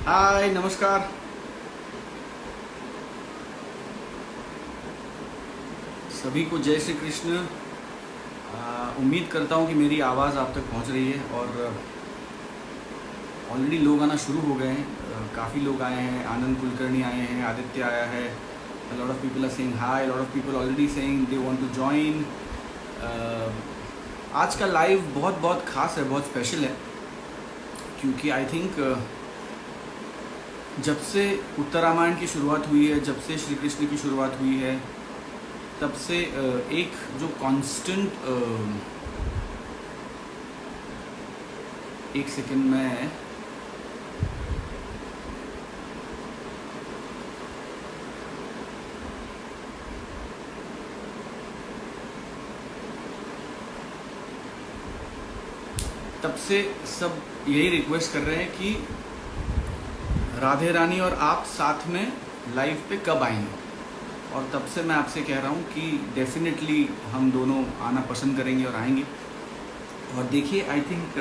हाय नमस्कार। सभी को जय श्री कृष्ण। उम्मीद करता हूँ कि मेरी आवाज़ आप तक पहुँच रही है और ऑलरेडी लोग आना शुरू हो गए हैं। काफ़ी लोग आए हैं, आनंद कुलकर्णी आए हैं, आदित्य आया है। Lot of people are saying hi, lot of people already saying they want to join. आज का लाइव बहुत बहुत खास है, बहुत स्पेशल है, क्योंकि आई थिंक जब से उत्तर रामायण की शुरुआत हुई है, जब से श्री कृष्ण की शुरुआत हुई है, तब से एक जो कांस्टेंट, एक सेकंड में, तब से सब यही रिक्वेस्ट कर रहे हैं कि राधे रानी और आप साथ में लाइव पे कब आएंगे। और तब से मैं आपसे कह रहा हूँ कि डेफिनेटली हम दोनों आना पसंद करेंगे और आएंगे। और देखिए, आई थिंक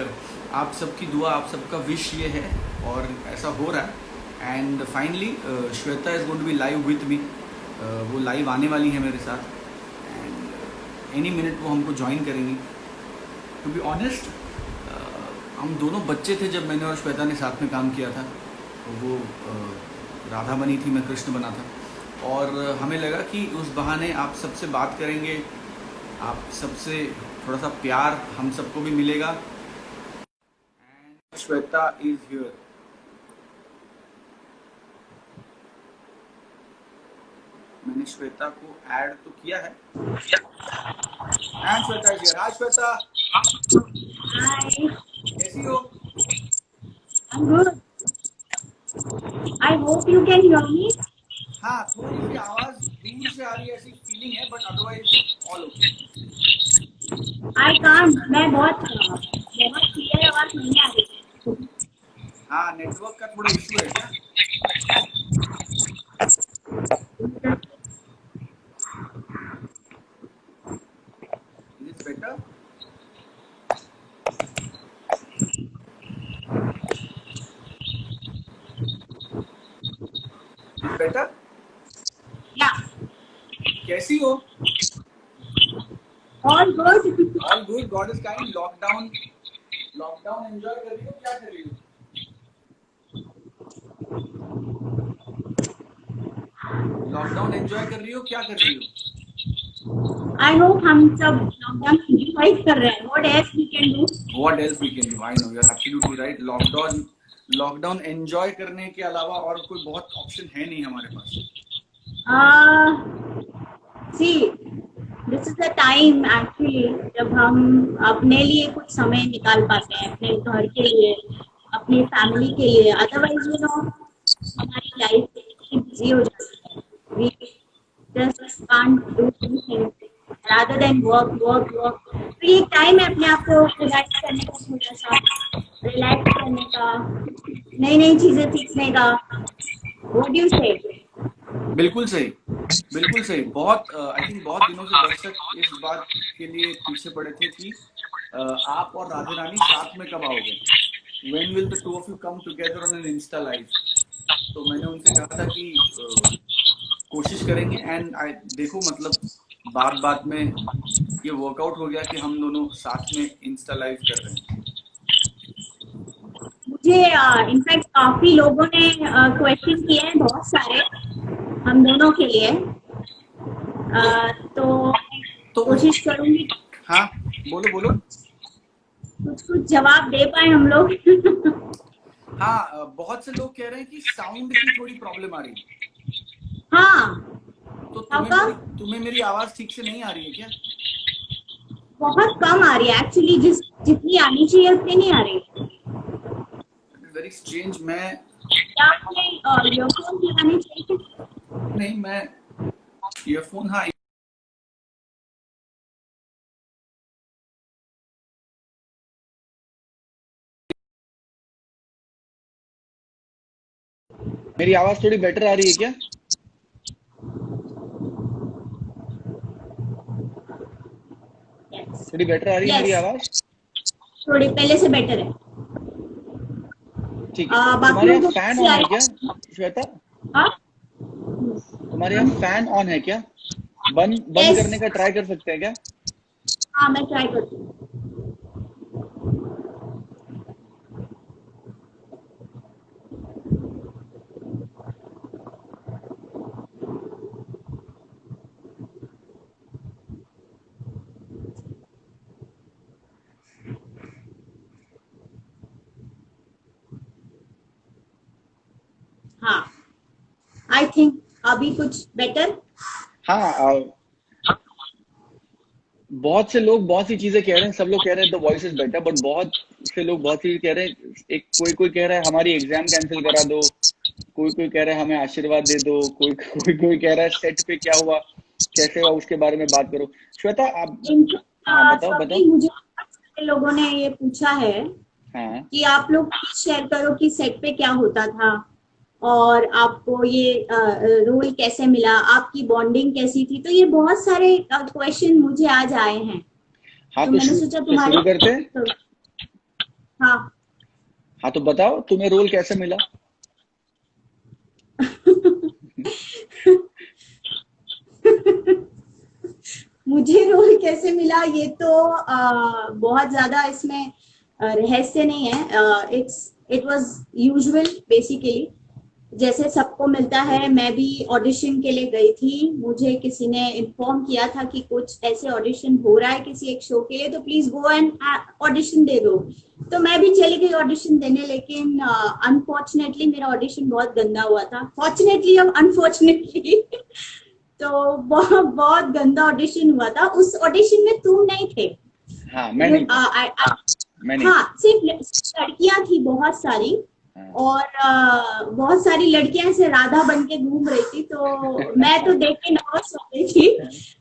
आप सबकी दुआ, आप सबका विश ये है और ऐसा हो रहा है। And finally Shweta is going to be live with me. वो लाइव आने वाली है मेरे साथ एंड एनी मिनट वो हमको ज्वाइन करेंगी। टू बी ऑनेस्ट, हम दोनों बच्चे थे जब मैंने और श्वेता ने साथ में काम किया था। वो राधा बनी थी, मैं कृष्ण बना था। और हमें लगा कि उस बहाने आप सबसे बात करेंगे, आप सबसे थोड़ा सा प्यार हम सबको भी मिलेगा। And Shweta is here. मैंने श्वेता को ऐड तो किया है and Shweta is here. Hi Shweta, Hi, कैसी हो? I'm good. I hope you can hear me. हाँ, थोड़ी सी आवाज़ दूर से आ रही है, ऐसी फीलिंग है, but otherwise all okay. I can't. मैं बहुत क्लियर आवाज नहीं आ रही हाँ, नेटवर्क का थोड़ा इशू है क्या? है। Is it better? Is better? Yeah, कैसी हो? all good. All good, God is kind. Lockdown, lockdown enjoy कर रही हो, क्या कर रही हो? लॉकडाउन एंजॉय कर रही हो, क्या कर रही हो? I hope हम सब लॉकडाउन एंजॉय कर रहे हैं. What else we can do? What else we can do? I know, you are absolutely right. Lockdown, lockdown enjoy करने के अलावा और कोई बहुत ऑप्शन है नहीं हमारे पास। Uh, See, this is the time actually जब हम अपने लिए कुछ समय निकाल पाते हैं, अपने घर के लिए, अपनी फैमिली के लिए. अदरवाइज हमारी लाइफ इतनी बिजी हो जाती है. We just can't do anything rather than work. तो ये टाइम है अपने आप को रिलैक्स करने का, थोड़ा सा रिलैक्स करने का, नई नई चीजें सीखने का. व्हाट डू यू से? बिल्कुल सही, बिल्कुल सही। बहुत आई थिंक बहुत दिनों से दर्शक इस बात के लिए पीछे पड़े थे कि आप और राधे रानी साथ में कब आओगे। When will the two of you come together on an Insta live. तो मैंने उनसे कहा था कि कोशिश करेंगे। एंड आई देखो, मतलब बात बात में ये वर्कआउट हो गया कि हम दोनों साथ में इंस्टा लाइव कर रहे हैं। मुझे इनफैक्ट काफी लोगों ने क्वेश्चन किए हैं, बहुत सारे, हम दोनों के लिए. तो तो कोशिश करूंगी हाँ, बोलो बोलो। कुछ कुछ जवाब दे पाए हम लोग. हाँ, बहुत से लोग कह रहे हैं कि साउंड की थोड़ी प्रॉब्लम आ रही है। हाँ, तो आपका तुम्हें मेरी आवाज ठीक से नहीं आ रही है क्या? बहुत कम आ रही है एक्चुअली, जितनी आनी चाहिए उतनी नहीं आ रही. Very strange. मैं क्या आपने ईयरफोन लगाने चाहिए? नहीं, मैं ईयरफोन, हाँ। मेरी आवाज थोड़ी बेटर आ रही है क्या? यस. थोड़ी बेटर आ रही है मेरी यस, आवाज? थोड़ी पहले से बेटर है. ठीक है, बाकी तुम्हारे यहाँ लोगों फैन को ऑन है क्या श्वेता? हाँ तुम्हारे यहाँ फैन ऑन है क्या? बंद बंद यस करने का ट्राई कर सकते हैं क्या? हाँ मैं ट्राई करती हूँ। हाँ आई थिंक अभी कुछ बेटर। हाँ, बहुत से लोग बहुत सी चीजें कह रहे हैं, सब लोग कह रहे हैं the voice is better, but बहुत से लोग बहुत सी कह रहे हैं। एक कोई कोई कह रहा है हमारी एग्जाम कैंसिल करा दो, कोई कोई कह रहा है हमें आशीर्वाद दे दो, कोई कह रहा है सेट पे क्या हुआ, कैसे हुआ, उसके बारे में बात करो। श्वेता आप, हाँ बताओ बताओ। सभी मुझे बहुत सारे लोगों ने ये पूछा है हाँ कि आप लोग प्लीज शेयर करो कि सेट पे क्या होता था और आपको ये रोल कैसे मिला, आपकी बॉन्डिंग कैसी थी। तो ये बहुत सारे क्वेश्चन मुझे आज आए हैं हाँ, तो मैंने सोचा तो तुम्हारे शुरू करते हैं। हाँ हाँ तो बताओ तुम्हें रोल कैसे मिला? मुझे रोल कैसे मिला ये तो बहुत ज्यादा इसमें रहस्य नहीं है। इट वाज यूजुअल बेसिकली जैसे सबको मिलता है। मैं भी ऑडिशन के लिए गई थी, मुझे किसी ने इन्फॉर्म किया था कि कुछ ऐसे ऑडिशन हो रहा है किसी एक शो के लिए तो प्लीज गो एंड ऑडिशन दे दो। तो मैं भी चली गई ऑडिशन देने, लेकिन अनफॉर्चुनेटली मेरा ऑडिशन बहुत गंदा हुआ था। फॉर्चुनेटली और अनफॉर्चुनेटली तो बहुत बहुत गंदा ऑडिशन हुआ था। उस ऑडिशन में तुम नहीं थे। हाँ मैं नहीं था, मैं नहीं हाँ था। सिर्फ लड़कियां थी बहुत सारी हाँ। और बहुत सारी लड़कियां ऐसे राधा बन के घूम रही थी तो मैं तो देख के नर्वस हो गई थी।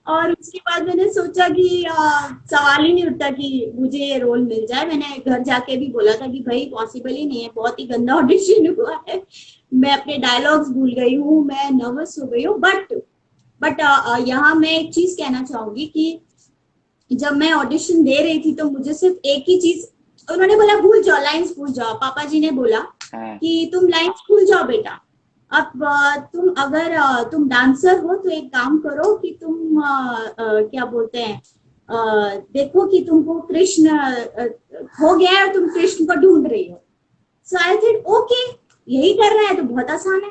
और उसके बाद मैंने सोचा कि सवाल ही नहीं उठता कि मुझे ये रोल मिल जाए। मैंने घर जाके भी बोला था कि भाई पॉसिबल ही नहीं है, बहुत ही गंदा ऑडिशन हुआ है, मैं अपने डायलॉग्स भूल गई हूँ, मैं नर्वस हो गई हूँ। बट यहाँ मैं एक चीज कहना चाहूंगी कि जब मैं ऑडिशन दे रही थी तो मुझे सिर्फ एक ही चीज उन्होंने बोला, भूल जाओ लाइंस भूल जाओ। पापा जी ने बोला हाँ कि तुम लाइंस भूल जाओ बेटा। अब तुम अगर तुम डांसर हो तो एक काम करो कि तुम क्या बोलते हैं देखो कि तुमको कृष्ण हो गया है और तुम कृष्ण को ढूंढ रही हो। सो आई थिंक ओके यही कर रहा है तो बहुत आसान है।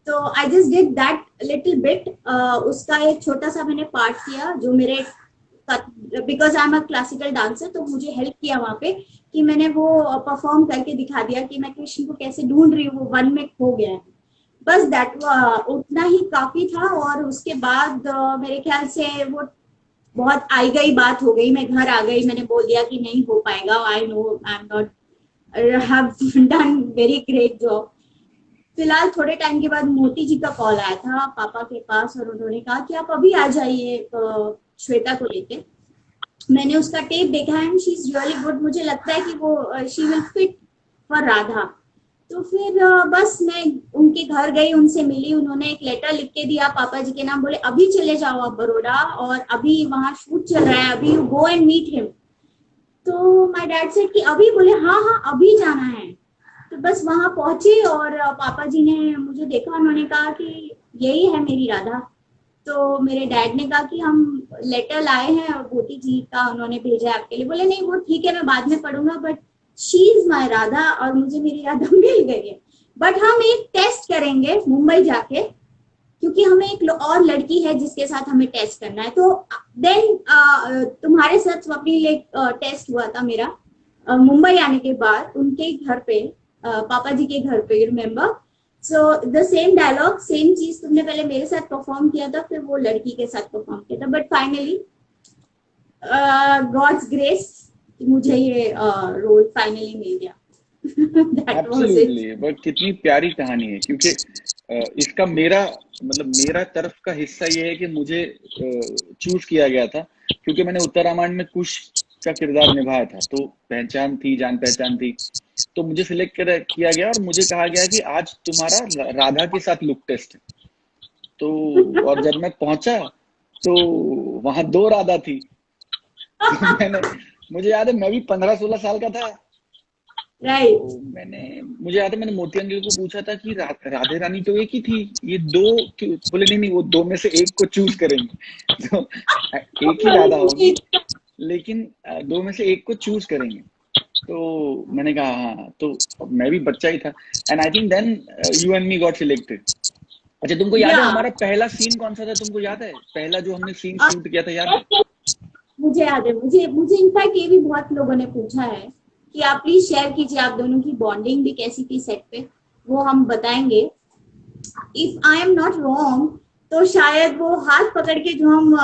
तो I just did that little bit. उसका एक छोटा सा मैंने पार्ट किया जो मेरे because I am a classical dancer तो मुझे हेल्प किया वहां पे कि मैंने वो परफॉर्म करके दिखा दिया कि मैं कृष्ण को कैसे ढूंढ रही हूँ, वो वन में खो गया है। बस दैट उतना ही काफी था। और उसके बाद मेरे ख्याल से वो बहुत आई गई बात हो गई। मैं घर आ गई, मैंने बोल दिया कि नहीं हो पाएगा, I know I am not have done very great job. फिलहाल थोड़े टाइम के बाद मोती जी का कॉल आया था पापा के पास और उन्होंने कहा कि आप अभी आ जाइए श्वेता को लेके। मैंने उसका टेप देखा and she is really good. मुझे लगता है कि वो she will fit for Radha. तो फिर बस मैं उनके घर गई, उनसे मिली, उन्होंने एक लेटर लिख के दिया पापा जी के नाम, बोले अभी चले जाओ आप बड़ौदा और अभी वहां शूट चल रहा है, अभी गो एंड मीट हिम। तो माय डैड सेड कि अभी, बोले हाँ हाँ अभी जाना है। तो बस वहां पहुंचे और पापा जी ने मुझे देखा, उन्होंने कहा कि यही है मेरी राधा। तो मेरे डैड ने कहा कि हम लेटर लाए हैं और मोती जी का उन्होंने भेजा है आपके लिए। बोले नहीं वो ठीक है मैं बाद में पढ़ूंगा, but she is my Radha और मुझे मेरी राधा मिल गई है। बट हम एक टेस्ट करेंगे मुंबई जाके, क्योंकि हमें एक और लड़की है जिसके साथ हमें टेस्ट करना है। तो देन तुम्हारे साथ स्वप्निल एक टेस्ट हुआ था मेरा मुंबई आने के बाद उनके घर पे, पापा जी के घर पे, remember. So the same dialogue same चीज तुमने पहले मेरे साथ परफॉर्म किया था, फिर वो लड़की के साथ परफॉर्म किया था। बट फाइनली गॉड्स ग्रेस मुझे ये रोल फाइनली मिल गया। That was it. Absolutely, but कितनी प्यारी कहानी है, क्योंकि इसका मेरा मतलब मेरा तरफ का हिस्सा ये है कि मुझे चूज किया गया था क्योंकि मैंने उत्तराखंड में कुश का किरदार निभाया था, तो पहचान थी, जान पहचान थी, तो मुझे सिलेक्ट किया गया और मुझे कहा गया कि आज तुम्हारा राधा के साथ लुक टेस्ट है। तो और जब मैं पहुंचा तो वहां दो राधा थी। तो मैंने, मुझे याद है मैं भी 15-16 साल का था, राइट। तो मुझे याद है मैंने मोती अंकल को पूछा था कि राधे रानी तो एक ही थी, ये दो क्यों? बोले नहीं नहीं, वो दो में से एक को चूज करेंगे। तो एक ही राधा होगी, लेकिन दो में से एक को चूज करेंगे। तो मैंने कहा हाँ, तो मैं भी बच्चा ही था, and I think then you and me got selected. अच्छा, तुमको याद या है हमारा पहला सीन कौन सा था? तुमको याद है पहला जो हमने सीन शूट किया था, याद है? मुझे याद है, मुझे मुझे इनफैक्ट ये भी बहुत लोगों ने पूछा है कि आप प्लीज शेयर कीजिए आप दोनों की बॉन्डिंग भी कैसी थी सेट पे, वो हम बताएंगे। If I am not wrong, तो शायद वो हाथ पकड़ के जो हम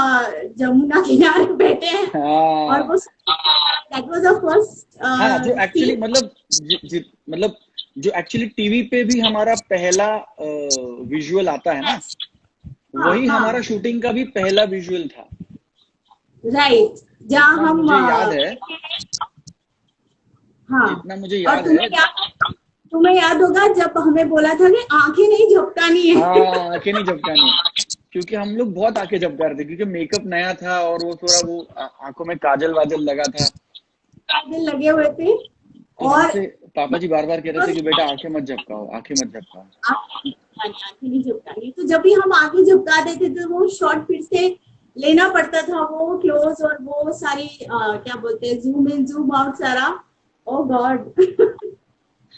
जमुना किनारे बैठे हैं, और हाँ वो दैट वाज द हाँ, जो फर्स्ट एक्चुअली सीन। मतलब मतलब जो एक्चुअली टीवी पे भी हमारा पहला विजुअल आता है ना, हाँ वही हाँ, हमारा शूटिंग का भी पहला विजुअल था। राइट। जहाँ जितना हम मुझे याद है, हाँ। जितना मुझे और याद है। तुम्हें याद होगा जब हमें बोला था कि आंखें नहीं झपकानी है। हाँ, आंखें नहीं झपकानी है, क्योंकि हम लोग बहुत आंखें झपका रहे थे, क्योंकि मेकअप नया था और वो थोड़ा वो आंखों में काजल वाजल लगा था। काजल लगे हुए थे। तो और हमसे पापा जी बार बार कह रहे थे कि बेटा आंखें मत झपकाओ, आंखें मत झपकाओ। आंखें नहीं झपकानी, तो जब भी हम आंखें झपका देते थे वो शॉट फिर से लेना पड़ता था, वो क्लोज और वो सारी क्या बोलते हैं, जूम इन जूम आउट सारा। Oh God.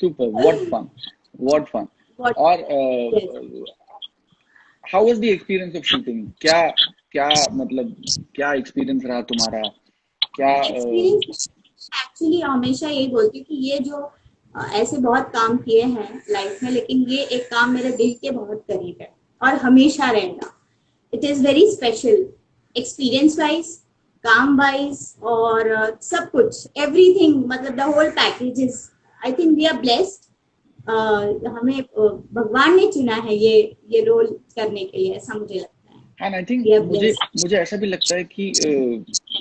Super, what fun, what fun. What. और yes. How was the experience of shooting? क्या क्या मतलब, क्या एक्सपीरियंस रहा तुम्हारा? क्या एक्सपीरियंस एक्चुअली हमेशा यही बोलती हूँ कि ये जो ऐसे बहुत काम किए हैं लाइफ में, लेकिन ये एक काम मेरे दिल के बहुत करीब है और हमेशा रहेगा। It is very special, experience wise, काम वाइज, और सब कुछ, एवरीथिंग, मतलब the whole package is, I think we are blessed. हमें भगवान ने चुना है ये रोल करने के लिए, ऐसा मुझे लगता है। And I think we are मुझे ब्लेस्ड। मुझे ऐसा भी लगता है कि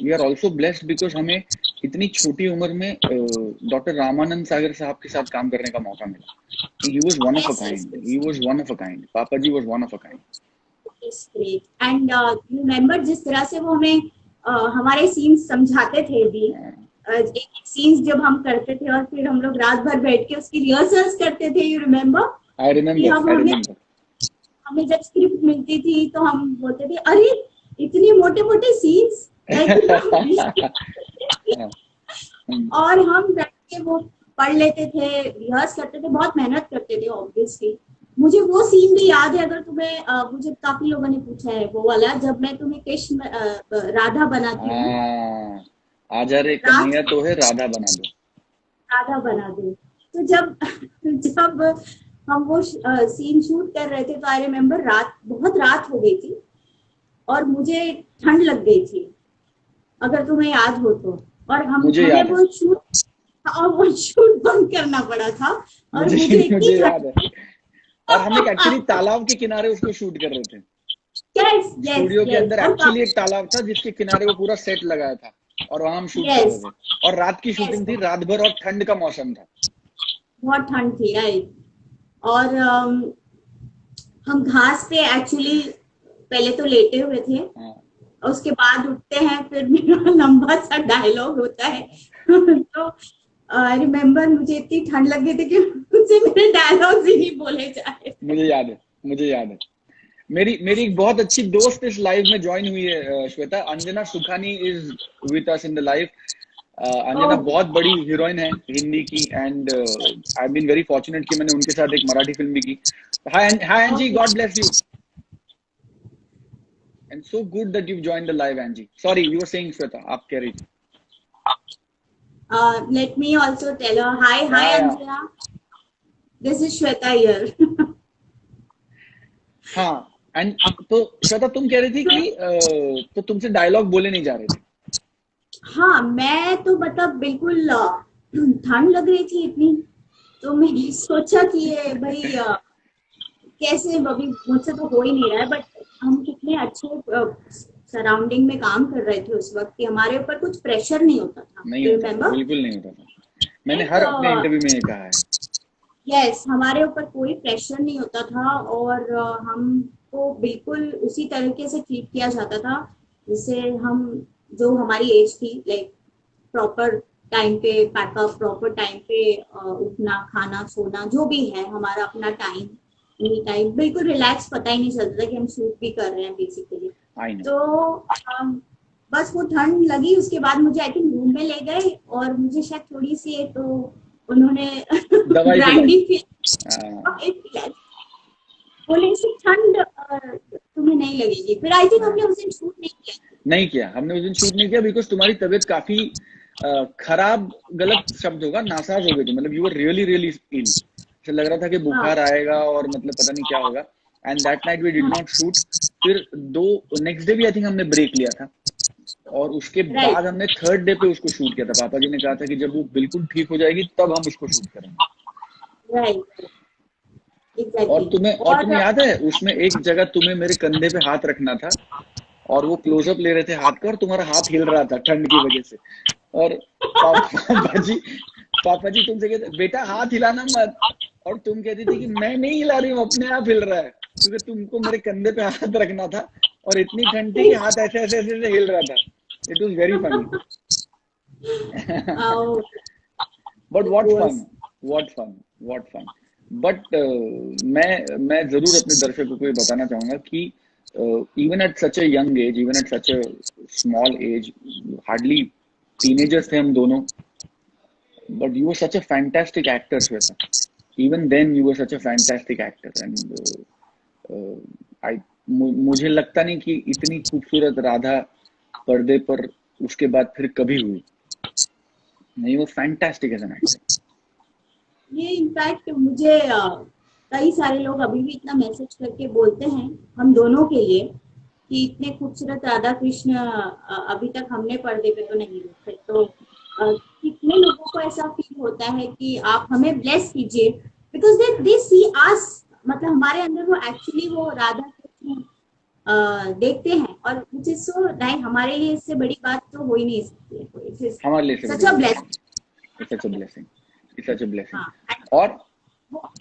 we are also blessed because हमें इतनी छोटी उम्र में डॉक्टर रामानंद सागर साहब के साथ काम करने का मौका मिला। He was one of a yes yes kind, yes. He was one of a kind, papa ji was one of a kind. Great. And you remember जिस तरह से वो हमें हमारे सीन्स समझाते थे भी, एक एक सीन्स जब हम करते थे और फिर हम लोग रात भर बैठ के उसकी रिहर्सल्स करते थे, यू रिमेम्बर? आई कि रिमेम्बर, हम आई हमें रिमेम्बर। हमें जब स्क्रिप्ट मिलती थी तो हम बोलते थे, अरे इतने मोटे मोटे सीन्स, लाइक यू नो। और हम बैठ के वो पढ़ लेते थे, रिहर्स करते थे, बहुत मेहनत करते थे ऑब्वियसली। मुझे वो सीन भी याद है, अगर तुम्हें मुझे काफी लोगों ने पूछा है वो वाला, जब मैं तुम्हें कृष्ण राधा बनाती हूँ। हाँ, आजा रे रात कन्हैया तो है राधा बना दो। राधा बना दूं। तो जब जब हम वो सीन शूट कर रहे थे, तो आई रिमेम्बर रात, बहुत रात हो गई थी और मुझे ठंड लग गई थी, अगर तुम्हें याद हो तो। और हम मुझे हमें याद है, वो शूट बंद करना पड़ा था, और मुझे मुझे इतनी मुझे याद है। ठंड। और हम एक एक्चुअली तालाब के किनारे उसको शूट कर रहे थे। यस यस स्टूडियो के यस। अंदर और एक्चुअली एक तालाब था जिसके किनारे वो पूरा सेट लगाया था, और वहां हम शूट कर यस रहे थे। और रात की यस, शूटिंग थी, रात भर, और ठंड का मौसम था। बहुत ठंड थी, राइट। और हम घास पे एक्चुअली पहले तो लेटे हुए थे, हाँ और उसके बाद उठते हैं, फिर मेरा लंबा सा डायलॉग होता है। तो आई रिमेम्बर मुझे इतनी ठंड लग गई थी कि मुझसे मेरे डायलॉग्स ही नहीं बोले जा रहे थे। मुझे याद है, मुझे याद है। मेरी मेरी एक बहुत अच्छी दोस्त इस लाइव में ज्वाइन हुई है, Shweta, Anjana Sukhani is with us in the live. Anjana oh, बहुत बड़ी हीरोइन है हिंदी की, and I been very fortunate कि मैंने उनके साथ एक मराठी फिल्म भी की। Hi hi Angie, okay. God bless you, and so good that you join the live Angie. Sorry, you were saying Shweta, आप कह रही थी। Let me also tell her, hi या Anjana, this is Shweta here. हाँ, and तो श्वेता तुम कह रही थी कि तो तुमसे डायलॉग बोले नहीं जा रहे थे। हाँ, मैं तो मतलब बिल्कुल ठंड लग रही थी इतनी, तो मैंने सोचा कि ये भाई कैसे, अभी मुझसे तो हो ही नहीं रहा है, बट हम कितने अच्छे सराउंडिंग में काम कर रहे थे उस वक्त कि हमारे ऊपर कुछ प्रेशर नहीं होता था, नहीं होता था, रिमेम्बर? बिल्कुल नहीं होता था। मैंने हर अपने इंटरव्यू में ये कहा है। यस, हमारे ऊपर कोई प्रेशर नहीं होता था, और हमको बिल्कुल उसी तरीके से ट्रीट किया जाता था जिससे हम, जो हमारी एज थी, लाइक प्रॉपर टाइम पे पैकअप, प्रॉपर टाइम पे उठना, खाना, सोना, जो भी है हमारा अपना टाइम, एनी टाइम, बिल्कुल रिलैक्स, पता ही नहीं चलता था कि हम शूट भी कर रहे हैं बेसिकली। I know. तो बस वो ठंड लगी, उसके बाद मुझे आई थिंक रूम में ले गए और मुझे शायद थोड़ी सी तो उन्होंने दवाई ब्रांडी हाँ। बोले इससे ठंड तुम्हें नहीं लगेगी। फिर आई थिंक हमने उस दिन शूट नहीं किया। नहीं किया हमने उस दिन, शूट नहीं किया बिकॉज तुम्हारी तबीयत काफी खराब, गलत शब्द होगा, नासाज हो गई थी, मतलब यू वर रियली रियली इल। ऐसा लग रहा था कि बुखार आएगा और मतलब पता नहीं क्या होगा। And that night we did not shoot. फिर नेक्स्ट डे भी आई थिंक हमने ब्रेक लिया था, और उसके बाद हमने थर्ड डे पे उसको शूट किया था। पापा जी ने कहा था कि जब वो बिल्कुल ठीक हो जाएगी तब हम उसको शूट करेंगे। राइट, और तुम्हें याद है उसमें एक जगह तुम्हें मेरे कंधे पे हाथ रखना था, और वो क्लोजअप ले रहे थे हाथ का, और तुम्हारा हाथ हिल रहा था ठंड की वजह से। और पापा जी तुमसे कहते बेटा हाथ हिलाना मत, और तुम कहती थी कि मैं नहीं हिला रही हूँ, अपने आप हिल रहा है, क्योंकि तुमको मेरे कंधे पे हाथ रखना था और इतनी ठंड थी कि हाथ ऐसे ऐसे ऐसे, ऐसे हिल रहा था। It was very funny. But what fun. But मैं जरूर अपने दर्शकों को ये बताना चाहूंगा कि even at such a young age, even at such a small age, hardly teenagers थे हम दोनों, but you were such a fantastic actor, Shweta. Even then you were such a fantastic actor, and I मुझे लगता नहीं कि इतनी खूबसूरत राधा पर्दे पर उसके बाद फिर कभी हुई। नहीं, वो फैंटास्टिक एज एन एक्टर। ये इनफैक्ट मुझे कई सारे लोग अभी भी इतना मैसेज करके बोलते हैं हम दोनों के लिए कि इतने खूबसूरत राधा कृष्ण अभी तक हमने पर्दे पे तो नहीं देखे। तो कितने लोगों को ऐसा फील होता है कि आप हमें ब्लेस कीजिए, बिकॉज दे सी अस, मतलब हमारे अंदर वो एक्चुअली वो राधा कृष्ण देखते हैं, और विच इज सो लाइक हमारे लिए इससे बड़ी बात तो हो ही नहीं सकती है। हमारे लिए such a blessing, it's such a blessing.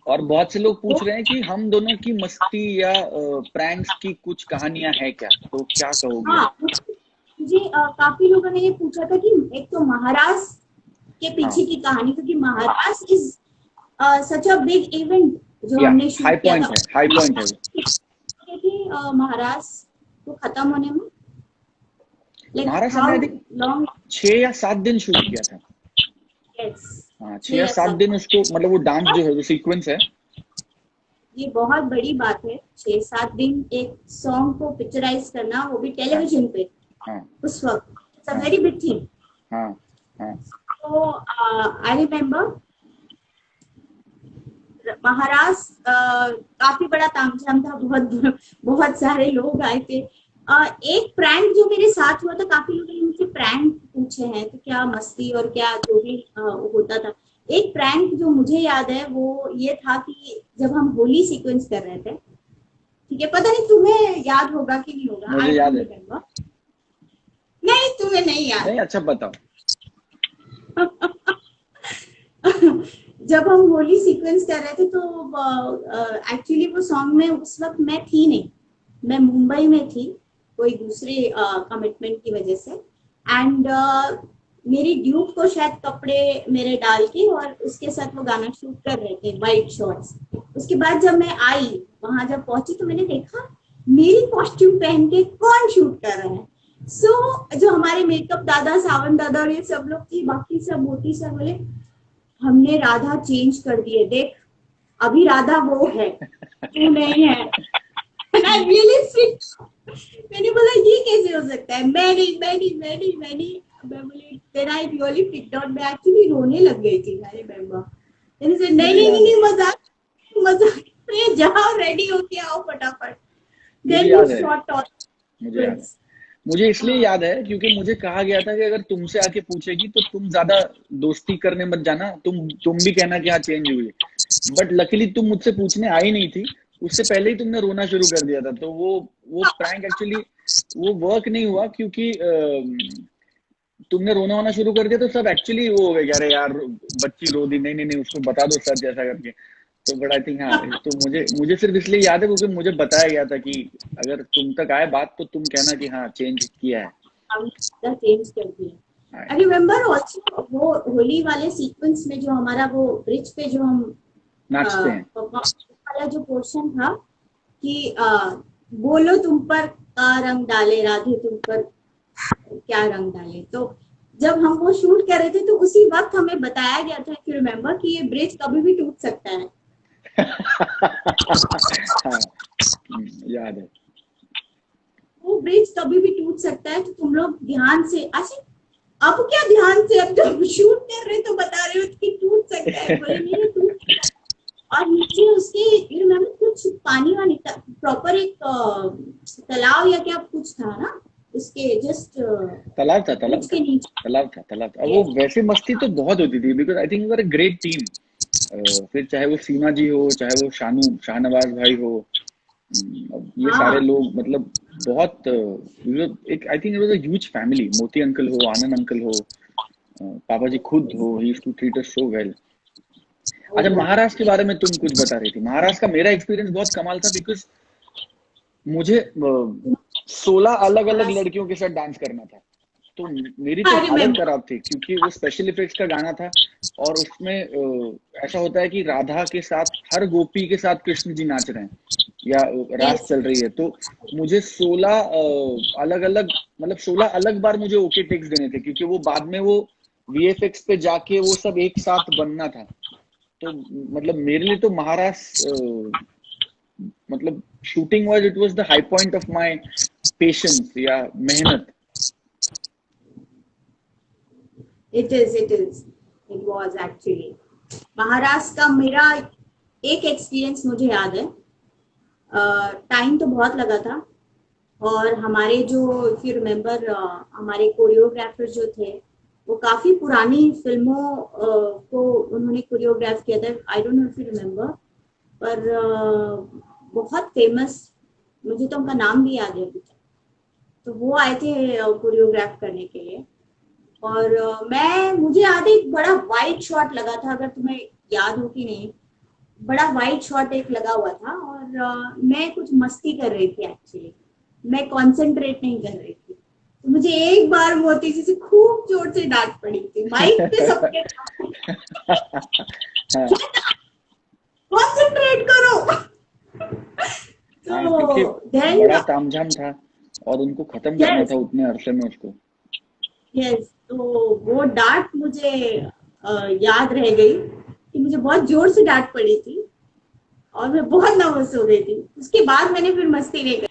और बहुत से लोग पूछ रहे हैं कि हम दोनों की मस्ती या प्रैंक्स की कुछ कहानियां हैं क्या, तो क्या कहोगे? हाँ, मुझे काफी लोगों ने ये पूछा था कि एक तो महाराष्ट्र के पीछे की कहानी, क्योंकि Maharashtra is such a big event जो हमने शूट किया था। हाई पॉइंट है कि महाराष्ट्र को खत्म होने में महाराष्ट्र हमने 6 या 7 दिन शूट किया था। yes, हाँ, 6 या 7 दिन उसको, मतलब वो डांस जो है, जो सीक्वेंस है, ये बहुत बड़ी बात है। 6-7 दिन एक सॉन्ग को पिक्चराइज करना, वो भी टेलीविजन पे। हाँ, उस वक्त it's a very big thing. तो आई रिमेम्बर महाराष्ट्र काफी बड़ा तामझाम था, बहुत सारे लोग आए थे। एक प्रैंक जो मेरे साथ हुआ था, काफी लोगों ने मुझसे प्रैंक पूछे हैं, तो क्या मस्ती और क्या जो भी होता था। एक प्रैंक जो मुझे याद है वो ये था कि जब हम होली सीक्वेंस कर रहे थे, ठीक है, पता नहीं तुम्हें याद होगा कि नहीं होगा। मुझे याद है। नहीं, तुम्हें नहीं याद? नहीं, अच्छा बताओ। जब हम होली सीक्वेंस कर रहे थे तो एक्चुअली वो सॉन्ग में उस वक्त मैं थी नहीं, मैं मुंबई में थी कोई दूसरे कमिटमेंट की वजह से। एंड मेरी ड्यूट को शायद कपड़े मेरे डाल के और उसके साथ वो गाना शूट कर रहे थे, वाइट शॉर्ट्स। उसके बाद जब मैं आई वहां, जब पहुंची तो मैंने देखा मेरी कॉस्ट्यूम पहन के कौन शूट कर रहा है। जो हमारे मेकअप दादा, सावन दादा और ये सब लोग थी, बाकी सब मोती सब बोले हमने राधा चेंज कर दिए, देख अभी राधा वो है, तू नहीं है। मैंने बोला ये कैसे हो सकता है, मैं नहीं। मैं बोली then I really freaked out, मैं एक्चुअली रोने लग गई थी। I remember नहीं मजाक, जाओ रेडी होके आओ फटाफट। मुझे इसलिए याद है क्योंकि मुझे कहा गया था कि अगर तुमसे आके पूछेगी तो तुम ज्यादा दोस्ती करने मत जाना, तुम भी कहना कि हाँ चेंज हुई। बट लकीली तुम मुझसे पूछने आई नहीं थी, उससे पहले ही तुमने रोना शुरू कर दिया था। तो वो प्रैंक एक्चुअली वो वर्क नहीं हुआ, क्योंकि तुमने रोना होना शुरू कर दिया तो सब एक्चुअली वो हो गए, अरे यार बच्ची रो दी, नहीं उसको बता दो सच ऐसा करके। तो बट आई थिंक हाँ, तो मुझे सिर्फ इसलिए याद है क्योंकि मुझे बताया गया था कि अगर तुम तक आए बात तो तुम कहना कि हाँ चेंज किया है। चेंज कर दिया। आई रिमेम्बर ऑल्सो वो होली वाले सीक्वेंस में जो हमारा वो ब्रिज पे जो हम नाचते हैं। वाला जो पोर्शन था कि बोलो तुम पर का रंग डाले राधे, तुम पर क्या रंग डाले। तो जब हम वो शूट कर रहे थे तो उसी वक्त हमें बताया गया था कि रिमेम्बर कि ये ब्रिज कभी भी टूट सकता है। हाँ, याद है। वो ब्रिज कभी भी टूट सकता है, तो तुम लोग ध्यान से। अच्छा, अब क्या ध्यान से, अब जब शूट कर रहे तो बता रहे हो कि टूट सकता है, बोले नहीं टूट सकता है। और नीचे उसके रिमेम्बर कुछ पानी वानी प्रॉपर एक तालाब या क्या कुछ था ना उसके जस्ट तालाब था, तालाब उसके था, नीचे। तालाब था, तालाब था। वो वैसे मस्ती तो बहुत होती थी because I think we were a great team. फिर चाहे वो सीमा जी हो, चाहे वो शाहनवाज भाई हो, अब ये सारे लोग मतलब बहुत एक I think it was a huge family. Moti uncle हो, आनंद अंकल हो, पापा जी खुद हो, he used to treat us so well. अच्छा, महाराष्ट्र के बारे में तुम कुछ बता रही थी। महाराष्ट्र का मेरा एक्सपीरियंस बहुत कमाल था बिकॉज मुझे 16 अलग अलग लड़कियों के साथ डांस करना था। तो मेरी तो हालत खराब थी क्योंकि वो स्पेशल इफेक्ट्स का गाना था और उसमें ऐसा होता है कि राधा के साथ हर गोपी के साथ कृष्ण जी नाच रहे हैं या रास चल रही है। तो मुझे 16 अलग अलग मतलब 16 अलग बार मुझे ओके टेक्स देने थे क्योंकि वो बाद में वो वीएफएक्स पे जाके वो सब एक साथ बनना था। तो मतलब मेरे लिए तो महाराष्ट्र मतलब shooting wise it was the high point of my patience या मेहनत। इट वाज एक्चुअली महाराष्ट्र का मेरा एक एक्सपीरियंस मुझे याद है। टाइम तो बहुत लगा था और हमारे जो इफ यू रिमेम्बर हमारे कोरियोग्राफर जो थे वो काफी पुरानी फिल्मों को उन्होंने कोरियोग्राफ किया था। I don't know if you remember, पर बहुत फेमस, मुझे तो उनका नाम भी याद है अभी तक। तो वो आए थे कोरियोग्राफ करने के लिए और मुझे याद है एक बड़ा वाइड शॉट लगा था, अगर तुम्हें याद हो कि नहीं। बड़ा वाइड शॉट एक लगा हुआ था और मैं कुछ मस्ती कर रही थी एक्चुअली, मैं कंसंट्रेट नहीं कर रही थी। तो मुझे एक बार मोती जी से खूब जोर से डांट पड़ी थी माइक पे सबके कंसंट्रेट करो। क्योंकि बड़ा तामझाम था और उनको खत्म करना था उतने अरसे में उसको। यस, तो वो डांट मुझे याद रह गई कि मुझे बहुत जोर से डांट पड़ी थी और मैं बहुत नर्वस हो गई थी। उसके बाद मैंने फिर मस्ती नहीं करी।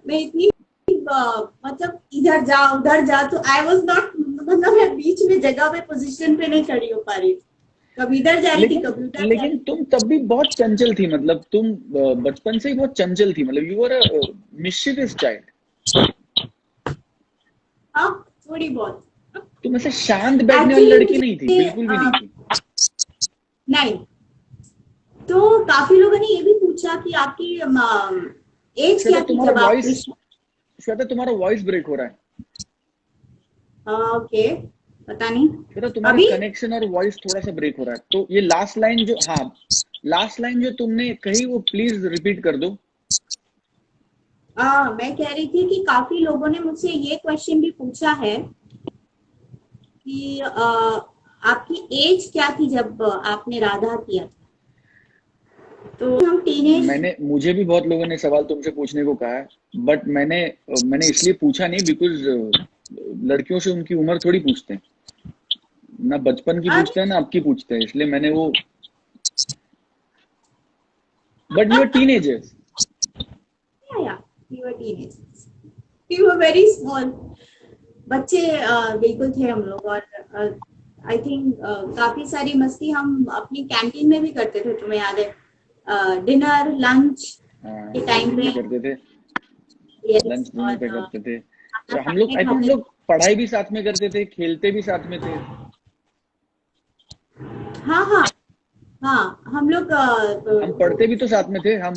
मैं इतनी मतलब इधर जा उधर जा, तो आई वाज नॉट, मतलब मैं बीच में जगह पे पोजीशन पे नहीं खड़ी हो पा रही थी, कभी इधर जा रही थी कभी उधर। लेकिन तुम तब भी बहुत चंचल थी, मतलब तुम बचपन से ही बहुत चंचल थी, मतलब यू वर अ मिस्chievous चाइल्ड। हाँ, थोड़ी बहुत। तुम ऐसे शांत बैठने वाली लड़की नहीं थी, बिल्कुल भी नहीं थी। नहीं, तो काफी लोगों ने ये भी पूछा कि आपकी एज क्या थी जब आप। श्वेता, तुम्हारा वॉइस ब्रेक हो रहा है। ओके, पता नहीं। श्वेता, तुम्हारा कनेक्शन और वॉइस थोड़ा सा ब्रेक हो रहा है। तो ये लास्ट लाइन जो, हाँ लास्ट लाइन जो तुमने कही वो प्लीज रिपीट कर दो। मैं कह रही थी कि काफी लोगों ने मुझसे ये क्वेश्चन भी पूछा है कि आपकी एज क्या थी जब आपने राधा किया था। तो हम टीनेज, मुझे भी बहुत लोगों ने सवाल तुमसे पूछने को कहा है, बट मैंने इसलिए पूछा नहीं बिकॉज लड़कियों से उनकी उम्र थोड़ी पूछते हैं ना, बचपन की पूछते हैं ना अब की पूछते हैं, इसलिए मैंने वो। But you are teenagers. We were very small बच्चे, बिल्कुल थे हम लोग। और आई थिंक काफी सारी मस्ती हम अपनी कैंटीन में भी करते थे, तुम्हें याद है? डिनर लंच के टाइम पे करते थे, लंच डिनर पे करते थे। तो हम लोग, आई थिंक हम लोग पढ़ाई भी साथ में करते थे, खेलते भी साथ में थे। हाँ हाँ हाँ, हम लोग हम पढ़ते भी तो साथ में थे, हम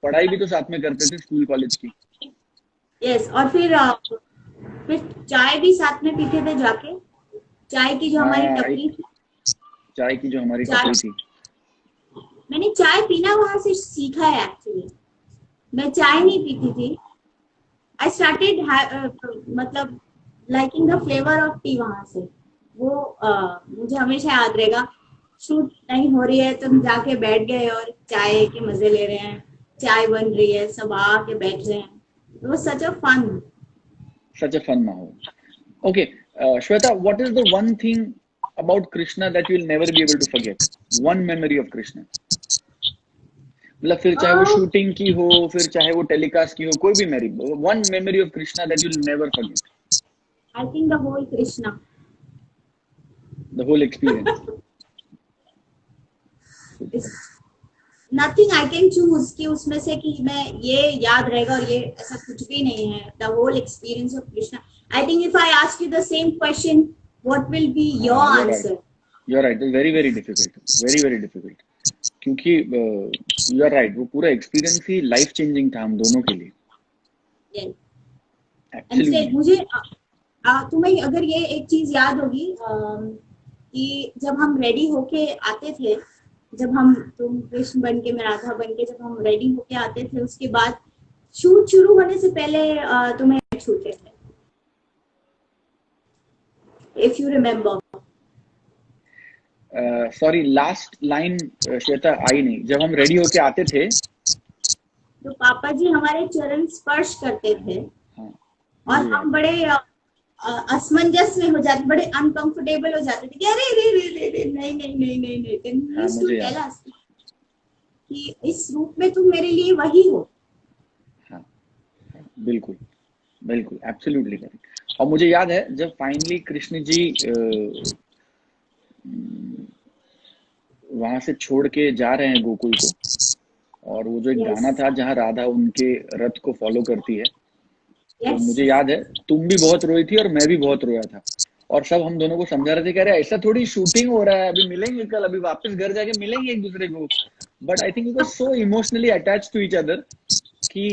पढ़ाई भी तो साथ में करते थे स्कूल कॉलेज की। यस, और फिर चाय भी साथ में पीते थे जाके, चाय की जो हमारी टपरी थी, चाय की जो हमारी टपरी थी। मैंने चाय पीना वहां से सीखा है एक्चुअली। मैं चाय नहीं पीती थी। आई स्टार्टेड मतलब liking the flavour of T वहां से, वो मुझे हमेशा याद रहेगा। शूट नहीं हो रही है, तुम जाके बैठ गए और चाय के मजे ले रहे हैं, चाय बन रही है, सब आके बैठ रहे हैं, वो such a fun. Such a fun mahal. Okay, Shweta, what is the one thing about Krishna that you'll never be able to forget? One memory of Krishna. मतलब फिर चाहे वो शूटिंग की हो, फिर चाहे वो टेलीकास्ट की हो, कोई भी memory, one memory of Krishna that you'll never forget. I think the whole Krishna. The whole experience. Nothing I can choose कि उसमें से कि मैं ये याद रहेगा और ये, ऐसा कुछ भी नहीं है। The whole experience of Krishna. I think if I ask you the same question, what will be your You're right. Answer? You're right. It's very very difficult. Very very difficult. क्योंकि यू आर राइट, वो पूरा experience ही life changing था हम दोनों के लिए। And मुझे तुम्हें अगर ये एक चीज याद होगी कि जब हम रेडी होके आते थे, जब हम, तुम कृष्ण बन के मैं राधा बन के, जब हम रेडी होके आते थे, उसके बाद शूट शुरू होने से पहले तुम्हें छूते थे, if you remember. Sorry, last line Shweta आई नहीं। जब हम रेडी होके आते थे तो पापा जी हमारे चरण स्पर्श करते थे। हाँ, और हम बड़े असमंजस में हो जाते, बड़े अनकंफर्टेबल हो जाते थे कि अरे रे रे रे रे नहीं नहीं नहीं नहीं नहीं, then he used to tell us कि इस रूप में तुम मेरे लिए वही हो। हाँ, बिल्कुल बिल्कुल, एब्सोल्युटली करेक्ट। और मुझे याद है जब फाइनली कृष्ण जी वहां से छोड़ के जा रहे हैं गोकुल को, और वो जो एक गाना था जहाँ राधा उनके रथ को फॉलो करती है, तो मुझे याद है तुम भी बहुत रोई थी और मैं भी बहुत रोया था, और सब हम दोनों को समझा रहे थे कि अरे ऐसा थोड़ी शूटिंग हो रहा है, अभी मिलेंगे कल, अभी वापस घर जाके मिलेंगे एक दूसरे को। But I think we were so emotionally attach to each other कि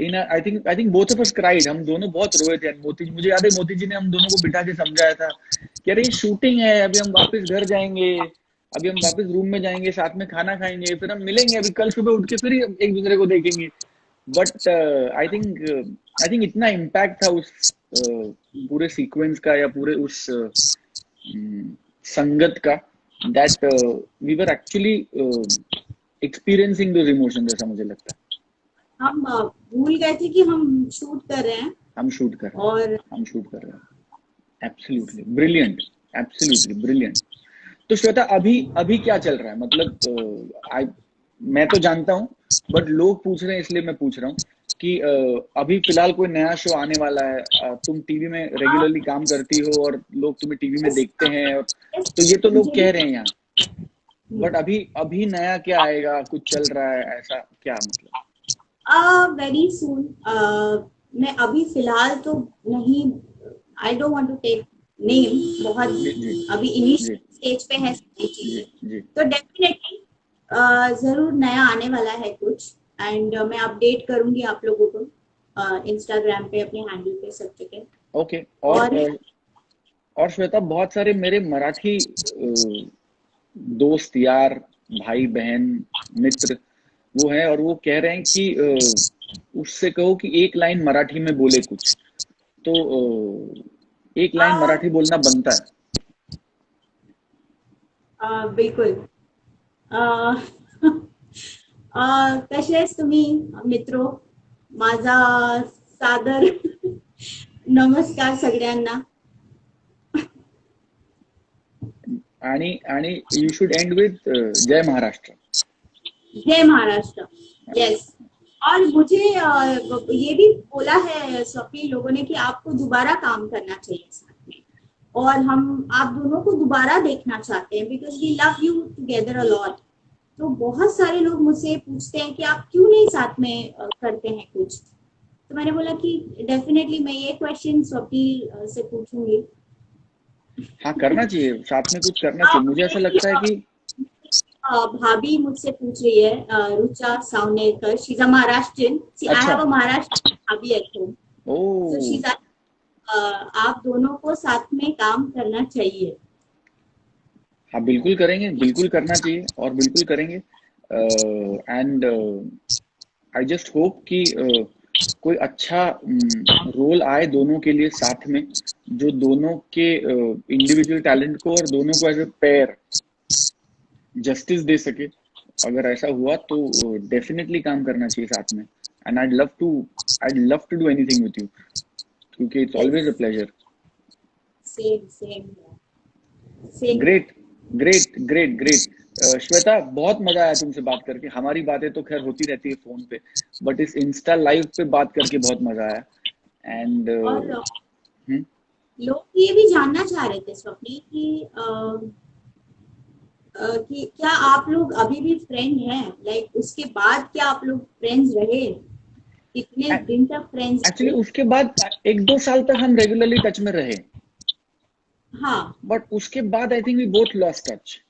in I think both of us cried, हम दोनों बहुत रोए थे। मुझे याद है मोती जी ने हम दोनों को बिठा के समझाया था कि अरे शूटिंग है, अभी हम वापस घर जाएंगे, अभी हम वापस रूम में जाएंगे, साथ में खाना खाएंगे, फिर हम मिलेंगे, अभी कल सुबह उठ के फिर एक दूसरे को देखेंगे। बट आई थिंक इतना इम्पैक्ट था उस पूरे सीक्वेंस का या पूरे उस संगत का, that we were actually experiencing those emotions, ऐसा मुझे लगता है। हम भूल गए थे कि हम शूट कर रहे हैं। हम शूट कर रहे हैं। Absolutely brilliant, absolutely brilliant. तो श्वेता, अभी क्या चल रहा है? मतलब मैं तो जानता हूँ, बट लोग पूछ रहे हैं इसलिए मैं पूछ रहा हूँ कि अभी फिलहाल कोई नया शो आने वाला है, तुम टीवी में रेगुलरली काम करती हो और लोग तुम्हें टीवी में देखते हैं, और तो ये तो लोग कह रहे हैं यहाँ, बट अभी नया क्या आएगा? कुछ चल रहा है ऐसा क्या? मतलब वेरी सून। मैं अभी फिलहाल तो नहीं, I don't want to take name, बहुत अभी इनिशियल स्टेज पे है चीजें, तो डेफिनेटली जरूर नया आने वाला है कुछ, एंड मैं अपडेट करूंगी आप लोगों को इंस्टाग्राम पे, अपने हैंडल पे, सब जगह। ओके। और श्वेता, बहुत सारे मेरे मराठी दोस्त यार, भाई बहन मित्र वो है, और वो कह रहे हैं कि उससे कहो कि एक लाइन मराठी में बोले कुछ, तो एक लाइन मराठी बोलना बनता है। बिल्कुल। कसे आहेस तुम्ही मित्रो? माझा सादर नमस्कार सगळ्यांना। आणि यू शुड एंड विथ जय महाराष्ट्र। जय महाराष्ट्र, यस। और मुझे ये भी बोला है सभी लोगों ने कि आपको दोबारा काम करना चाहिए साथ में, और हम आप दोनों को दोबारा देखना चाहते हैं, because we love you together a lot. तो बहुत सारे लोग मुझसे पूछते हैं कि आप क्यों नहीं साथ में करते हैं कुछ, तो मैंने बोला कि डेफिनेटली मैं ये क्वेश्चन स्वप्निल से पूछूंगी। हाँ, करना चाहिए, साथ में कुछ करना चाहिए। मुझे ऐसा लगता है कि भाभी मुझसे पूछ रही है, Rucha Savnekar, she is a Maharashtrian, I have a Maharashtrian bhabhi at home, so she is, आप दोनों को साथ में काम करना चाहिए। हाँ, बिल्कुल करेंगे, बिल्कुल करना चाहिए और बिल्कुल करेंगे। एंड आई जस्ट होप कि कोई अच्छा रोल आए दोनों के लिए साथ में, जो दोनों के इंडिविजुअल टैलेंट को और दोनों को एज ए पेयर जस्टिस दे सके। अगर ऐसा हुआ तो डेफिनेटली काम करना चाहिए साथ में। And I love to do anything with you, क्योंकि it's always a Yes, pleasure. same here. Same here. Great great great great. Shweta, बहुत मजा आया तुमसे बात करके। हमारी बातें तो खैर होती रहती है फोन पे, बट इस इंस्टा लाइव पे बात करके बहुत मजा आया। एंड और लोग ये भी जानना चाह रहे थे स्वप्नी कि क्या आप लोग अभी भी फ्रेंड हैं, लाइक उसके बाद क्या आप लोग फ्रेंड्स रहे, कितने दिन तक फ्रेंड्स एक्चुअली रहे? उसके बाद 1-2 साल तक हम रेगुलरली टच में रहे, हाँ, बट उसके बाद I think we both lost touch,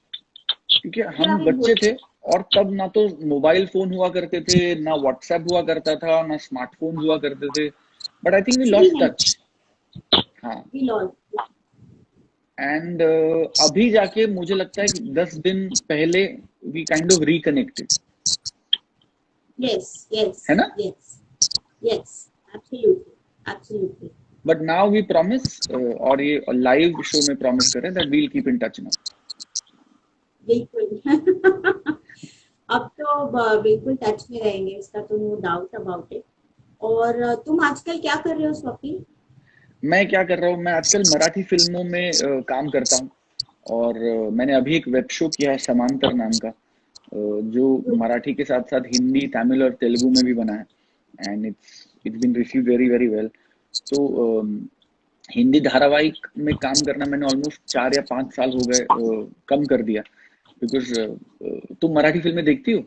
क्योंकि क्या हम भी बच्चे थे और तब ना तो मोबाइल फोन हुआ करते थे, ना व्हाट्सएप हुआ करता था, ना स्मार्टफोन हुआ करते थे। बट आई थिंक वी कुछ भी लॉस्ट नहीं, टच। हाँ। we lost. एंड अभी जाके मुझे लगता है कि 10 दिन पहले we kind of reconnected, Yes, yes, है ना? yes, yes, absolutely, absolutely. But now we promise, और ये लाइव शो में प्रॉमिस करें that we'll keep in touch now. बिल्कुल। अब तो बिल्कुल टच में रहेंगे, इसका तो नो डाउट अबाउट इट। और तुम आजकल क्या कर रहे हो स्वप्नी? मैं क्या कर रहा हूँ, मैं आजकल मराठी फिल्मों में काम करता हूँ। और मैंने अभी एक वेब शो किया है समांतर नाम का, जो मराठी के साथ साथ हिंदी, तमिल और तेलुगु में भी बना है। And it's been received very very well. तो हिंदी धारावाहिक में काम करना मैंने ऑलमोस्ट 4 या 5 साल हो गए कम कर दिया, बिकॉज तुम मराठी फिल्में देखती हो?